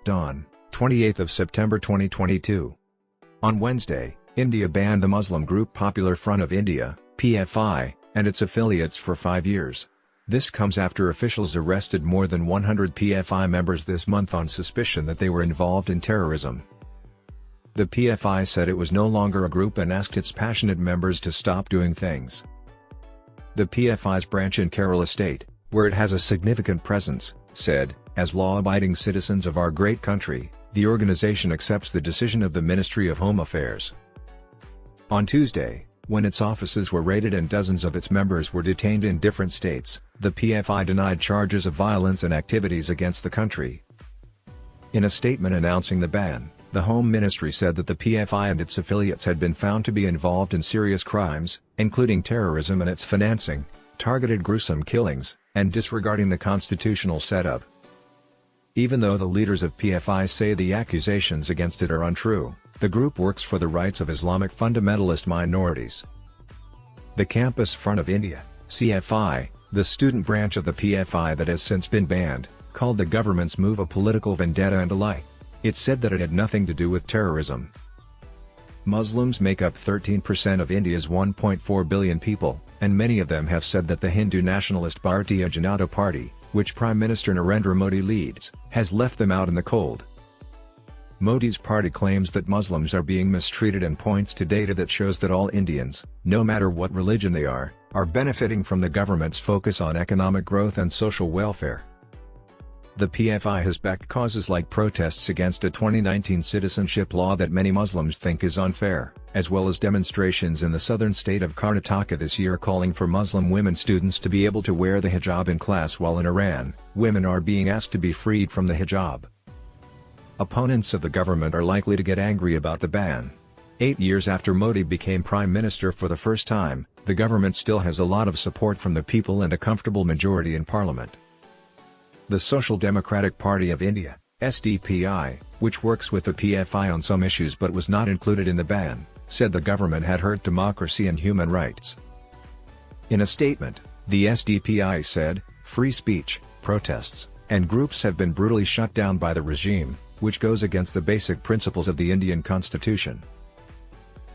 dawn, 28th of September 2022. On Wednesday, India banned the Muslim group Popular Front of India, PFI, and its affiliates for 5 years. This comes after officials arrested more than 100 PFI members this month on suspicion that they were involved in terrorism. The PFI said it was no longer a group and asked its passionate members to stop doing things. The PFI's branch in Kerala state, where it has a significant presence, said, "As law-abiding citizens of our great country, the organization accepts the decision of the Ministry of Home Affairs." On Tuesday, when its offices were raided and dozens of its members were detained in different states, the PFI denied charges of violence and activities against the country. In a statement announcing the ban, the Home Ministry said that the PFI and its affiliates had been found to be involved in serious crimes, including terrorism and its financing, targeted gruesome killings, and disregarding the constitutional setup. Even though the leaders of PFI say the accusations against it are untrue, the group works for the rights of Islamic fundamentalist minorities. The Campus Front of India, CFI, the student branch of the PFI that has since been banned, called the government's move a political vendetta and a lie. It said that it had nothing to do with terrorism. Muslims make up 13% of India's 1.4 billion people, and many of them have said that the Hindu nationalist Bharatiya Janata Party, which Prime Minister Narendra Modi leads, has left them out in the cold. Modi's party claims that Muslims are being mistreated and points to data that shows that all Indians, no matter what religion they are benefiting from the government's focus on economic growth and social welfare. The PFI has backed causes like protests against a 2019 citizenship law that many Muslims think is unfair, as well as demonstrations in the southern state of Karnataka this year calling for Muslim women students to be able to wear the hijab in class, while in Iran, women are being asked to be freed from the hijab. Opponents of the government are likely to get angry about the ban. 8 years after Modi became Prime Minister for the first time, the government still has a lot of support from the people and a comfortable majority in Parliament. The Social Democratic Party of India, SDPI, which works with the PFI on some issues but was not included in the ban, said the government had hurt democracy and human rights. In a statement, the SDPI said, "Free speech, protests, and groups have been brutally shut down by the regime, which goes against the basic principles of the Indian constitution."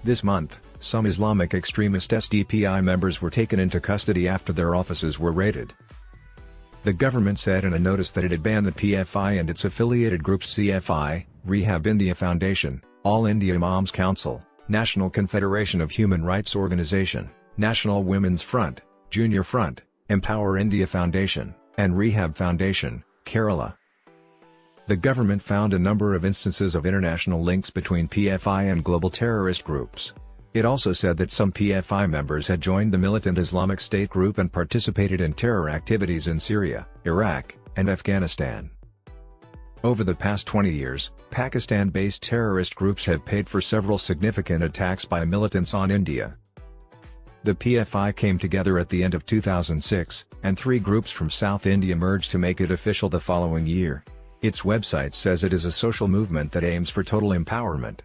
This month, some Islamic extremist SDPI members were taken into custody after their offices were raided. The government said in a notice that it had banned the PFI and its affiliated groups CFI, Rehab India Foundation, All India Imams Council, National Confederation of Human Rights Organization, National Women's Front, Junior Front, Empower India Foundation, and Rehab Foundation, Kerala. The government found a number of instances of international links between PFI and global terrorist groups. It also said that some PFI members had joined the militant Islamic State group and participated in terror activities in Syria, Iraq, and Afghanistan. Over the past 20 years, Pakistan-based terrorist groups have paid for several significant attacks by militants on India. The PFI came together at the end of 2006, and 3 groups from South India merged to make it official the following year. Its website says it is a social movement that aims for total empowerment.